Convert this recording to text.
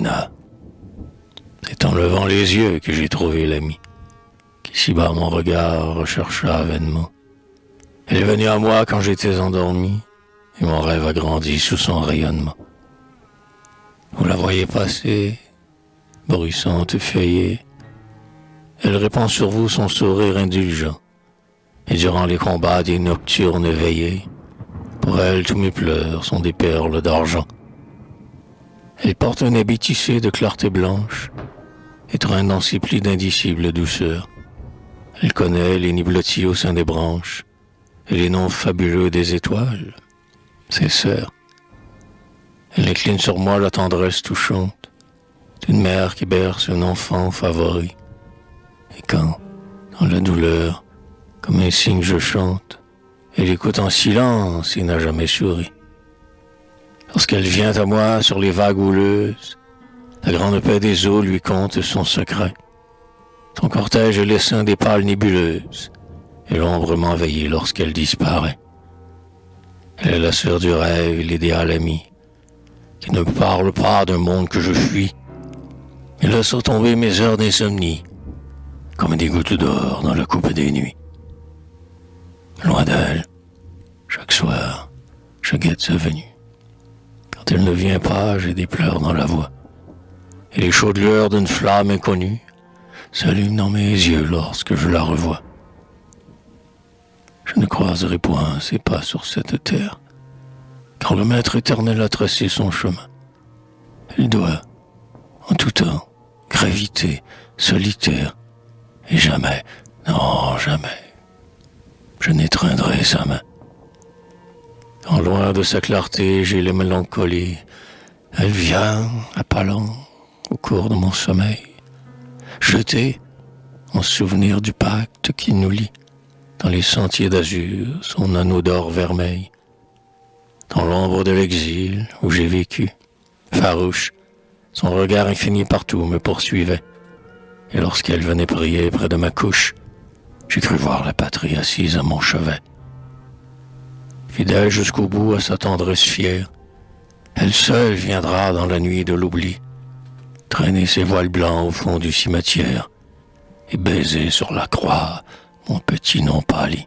Nina. C'est en levant les yeux que j'ai trouvé l'amie, qu'ici-bas mon regard rechercha vainement. Elle est venue à moi quand j'étais endormi, et mon rêve a grandi sous son rayonnement. Vous la voyez passer, bruissante feuillée. Elle répand sur vous son sourire indulgent, et durant les combats des nocturnes veillées, pour elle tous mes pleurs sont des perles d'argent. Elle porte un habit tissé de clarté blanche, et traîne dans ses plis d'indicible douceur. Elle connaît les nids blottis au sein des branches, et les noms fabuleux des étoiles, ses sœurs. Elle incline sur moi la tendresse touchante d'une mère qui berce un enfant favori. Et quand, dans la douleur, comme un signe je chante, elle écoute en silence et n'a jamais souri. Lorsqu'elle vient à moi sur les vagues houleuses, la grande paix des eaux lui conte son secret. Son cortège est l'essaim des pâles nébuleuses, et l'ombre m'envahit lorsqu'elle disparaît. Elle est la sœur du rêve et l'idéal ami, qui ne me parle pas d'un monde que je fuis, mais laisse tomber mes heures d'insomnie, comme des gouttes d'or dans la coupe des nuits. Loin d'elle, chaque soir, je guette sa venue. Quand elle ne vient pas, j'ai des pleurs dans la voix, et les chaudes lueurs d'une flamme inconnue s'allument dans mes yeux lorsque je la revois. Je ne croiserai point ses pas sur cette terre, car le Maître éternel a tracé son chemin. Elle doit, en tout temps, graviter, solitaire, et jamais, non jamais, je n'étreindrai sa main. Quand loin de sa clarté j'ai les mélancolies, elle vient, à pas lents, au cours de mon sommeil, jeter, en souvenir du pacte qui nous lie, dans les sentiers d'azur, son anneau d'or vermeil. Dans l'ombre de l'exil où j'ai vécu, farouche, son regard infini partout me poursuivait. Et lorsqu'elle venait prier près de ma couche, j'ai cru voir la patrie assise à mon chevet. Fidèle jusqu'au bout à sa tendresse fière, elle seule viendra dans la nuit de l'oubli, traîner ses voiles blancs au fond du cimetière et baiser sur la croix mon petit nom pâli.